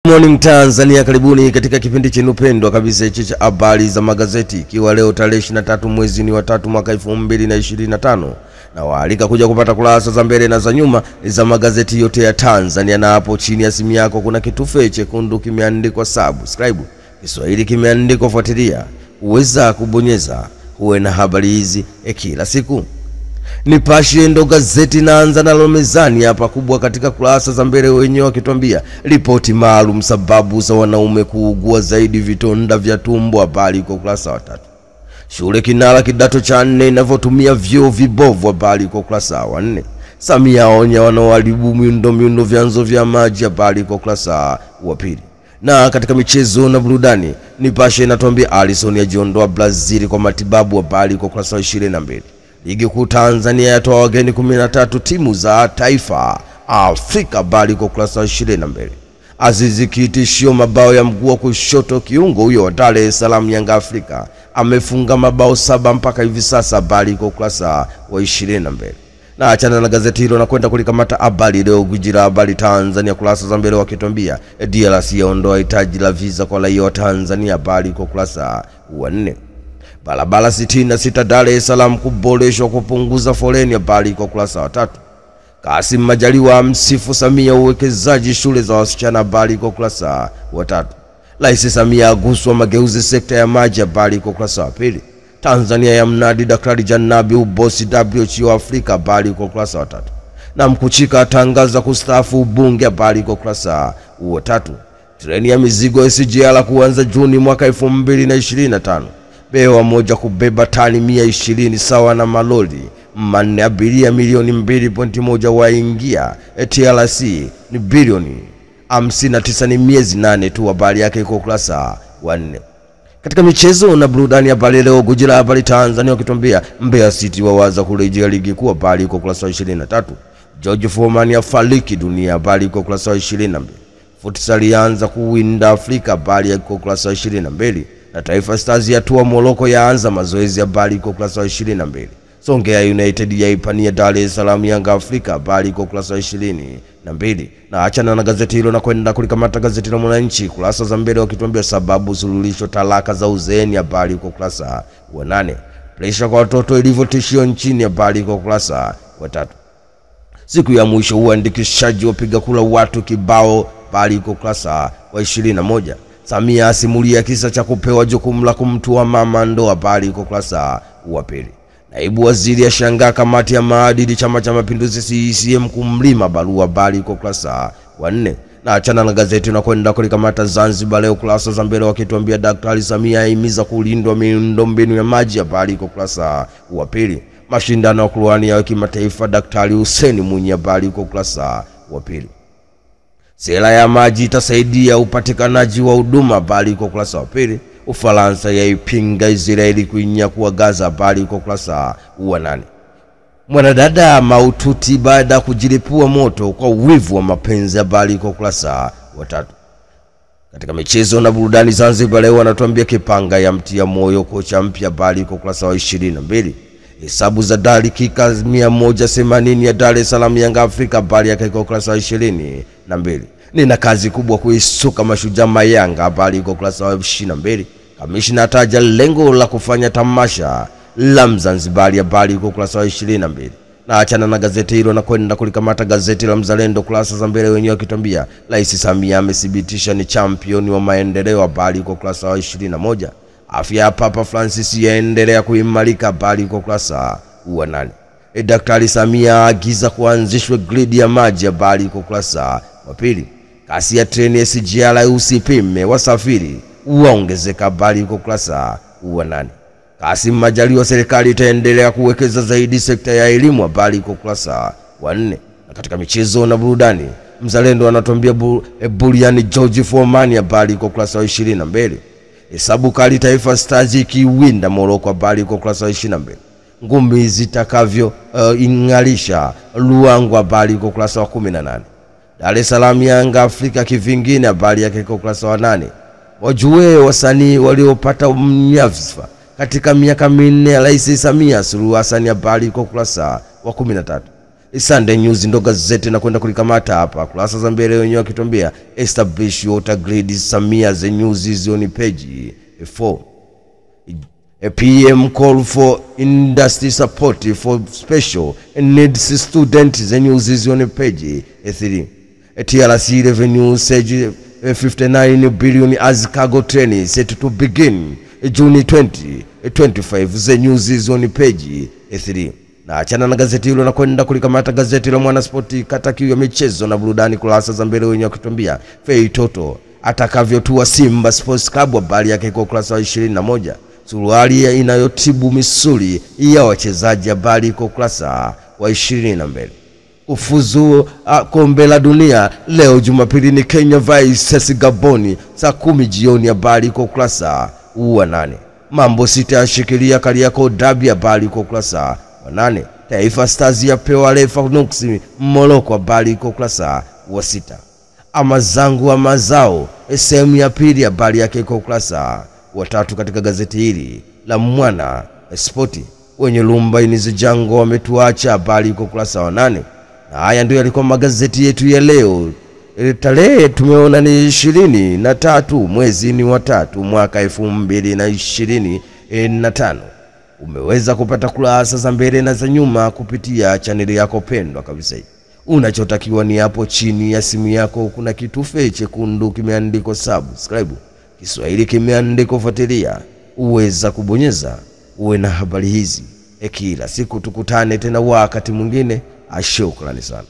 Morning Tanzania, karibuni katika kipindi chenu pendwa kabisa hichi cha habari za magazeti, ikiwa leo tarehe 23 mwezi wa 3 mwaka 2025, na waalika kuja kupata kurasa za mbele na za nyuma za magazeti yote ya Tanzania. Na hapo chini ya simu yako kuna kitufe chekundu kimeandikwa subscribe, Kiswahili kimeandikwa fuatilia, uweza kubonyeza uwe na habari hizi kila siku. Nipashe ndo gazeti naanza nalo mezani hapa kubwa katika kurasa za mbele, wenyewe wakituambia ripoti maalum sababu za wanaume kuugua zaidi vitonda vya tumbo, habari kwa kurasa wa 3. Shule kinara kidato cha 4 inavyotumia vyoo vibovu, habari kwa kurasa wa 4. Samia onya wanaoharibu miundo vyanzo vya maji, habari kwa kurasa wa 2. Na katika michezo na burudani, Nipashe inatuambia Alisson ajiondoa Brazil kwa matibabu, habari kwa kurasa wa 22. Ligi kuu Tanzania yatoa wageni 13 timu za taifa Afrika, habari kwa kurasa wa 22. Azizi kitishio mabao ya mguu wa kushoto, kiungo huyo wa Dar es Salaam Yanga Afrika amefunga mabao 7 mpaka hivi sasa, habari kwa kurasa wa 22. Na achana na gazeti hilo na kwenda kulikamata habari leo gujira habari Tanzania kurasa za mbele, wakituambia DRC yaondoa hitaji la visa kwa raia wa Tanzania, habari kwa kurasa wa 4. Barabara 66 Dar es Salaam kuboreshwa kupunguza foleni, habari kwa kurasa wa 3. Kassim Majaliwa msifu Samia uwekezaji shule za wasichana, habari kwa kurasa wa 3. Rais Samia aguswa mageuzi sekta ya maji, habari kwa kurasa wa 2. Tanzania ya mnadi Daktari Janabi ubosi WHO Afrika, habari kwa kurasa wa 3. Na Mkuchika atangaza kustaafu ubunge, habari kwa kurasa wa 3. Treni ya mizigo SGR kuanza Juni mwaka 2025. Bewa moja kubeba tani 120 sawa na malori manne, abiria milioni 2.1 waingia. TRC ni bilioni 59, ni miezi 8 tu, habari yake iko kurasa wa 4. Katika michezo na burudani, habari leo gujira habari Tanzania wakituambia Mbeya City wawaza kurejea ligi kuu, habari iko kurasa wa 23. George Foreman afariki dunia, habari iko kurasa wa 22. Futsal yaanza kuwinda Afrika, habari iko kurasa wa 22. Na Taifa Stars yatua Morocco yaanza mazoezi, habari kwa kurasa wa 22. Songea United yaipania Dar es Salaam Yanga Afrika, habari kwa kurasa wa 22. Na achana na gazeti hilo na kwenda kulikamata gazeti la Mwananchi kurasa za mbele, wakituambia sababu suluhisho talaka za uzeeni, habari kwa kurasa wa 8. Presha kwa watoto ilivyotishio nchini, habari kwa kurasa wa 3. Siku ya mwisho uandikishaji wapiga kura watu kibao, habari kwa kurasa wa 21. Samia asimulia kisa cha kupewa jukumu la kumtua mama ndo, habari kwa kurasa wa 2. Naibu waziri ashangaa kamati ya maadili Chama cha Mapinduzi CCM kumlima barua, habari kwa kurasa wa 4. Na achana na gazeti na kwenda kulikamata Zanzibar leo kurasa za mbele, wakituambia Daktari Samia ahimiza kulindwa miundombinu ya maji, habari kwa kurasa wa 2. Mashindano ya Qur'ani ya kimataifa Daktari Hussein Mwinyi, habari kwa kurasa wa 2. Sera ya maji itasaidia upatikanaji wa huduma, habari kwa kurasa wa 2. Ufaransa yaipinga Israeli kuinyakua Gaza, habari kwa kurasa wa 8. Mwanadada maututi baada ya kujilipua moto kwa uwivu wa mapenzi, habari kwa kurasa wa 3. Katika michezo na burudani, Zanzibar leo wanatuambia Kipanga ya mtia moyo kocha mpya, habari kwa kurasa wa 22. Hesabu za dakika 180 ya Dar es Salaam Yanga Afrika, habari yake kwa kurasa wa 22. Nina kazi kubwa kuisuka mashujaa Yanga, habari kwa kurasa wa 22. Kamishna ataja lengo la kufanya tamasha la Zanzibar, habari kwa kurasa wa 22. Na achana na gazeti hilo na kwenda kulikamata gazeti la Mzalendo kurasa za mbele, wenyewe wakituambia Rais Samia amethibitisha ni champion wa maendeleo, habari kwa kurasa wa 21. Afya ya Papa Francis yaendelea kuimarika, habari kwa kurasa wa 8. Daktari Samia agiza kuanzishwe gridi ya maji, habari kwa kurasa wa 2. Kasi ya treni SGR usipime wasafiri uongezeka, habari kwa kurasa wa 8. Kassim Majaliwa serikali itaendelea kuwekeza zaidi sekta ya elimu, habari kwa kurasa wa 4. Na katika michezo na burudani, Mzalendo anatuambia Buriani George Foreman, habari kwa kurasa wa 22. Hesabu kali Taifa Stars ikiwinda Morocco, habari kwa kurasa wa 22. Ngumi zitakavyo ingalisha Luangu, habari kwa kurasa wa 18. Dar es Salaam Yanga Afrika kivingine, habari yake kwa kurasa wa 8. Wajue wasanii waliopata mnyaffa katika miaka 4 ya Rais Samia Suluhu Hassan, habari kwa kurasa wa 13. Sunday News ndo gazeti na kwenda kulikamata hapa. Kurasa za mbele wenyewe wakituambia establish water grid Samia the news is on page 4. A PM call for industry support for special needs students, the news is on page 3. A TRC revenue surge 59 billion as cargo train set to begin June 2025, the news is on page 3. Na achana na gazeti hilo na kwenda kulikamata gazeti la Mwanaspoti kata kiu ya michezo na burudani. Kurasa za mbele wenyewe wakituambia Fei Toto atakavyotua Simba Sports Club, habari yake kwa kurasa wa 21. Suruali inayotibu misuli ya wachezaji, habari kwa kurasa wa 22. Ufuzu kombe la dunia leo Jumapili ni Kenya vs Gaboni saa 10 jioni, habari kwa kurasa wa 8. Mambo sita yashikilia Kariakoo Derby, habari kwa kurasa wa 8. Taifa Stars yapewa refa nuksi Morocco, habari kwa kurasa wa 6. Amazangu amazao sehemu ya pili, habari yake kwa kurasa wa 3 katika gazeti hili la Mwana Spoti. Wenye lumba inizi jango wametuacha, habari kwa kurasa wa 8. Na haya ndio yalikuwa magazeti yetu ya leo. Tarehe tumeona ni 23 mwezi ni wa 3 mwaka 2025. Umeweza kupata kurasa za mbele na za nyuma kupitia chaneli yako pendwa kabisa. Unachotakiwa ni hapo chini ya simu yako kuna kitufe chekundu kimeandikwa subscribe, Kiswahili kimeandikwa fuatilia, uweza kubonyeza uwe na habari hizi kila siku. Tukutane tena wakati mwingine. Shukrani sana.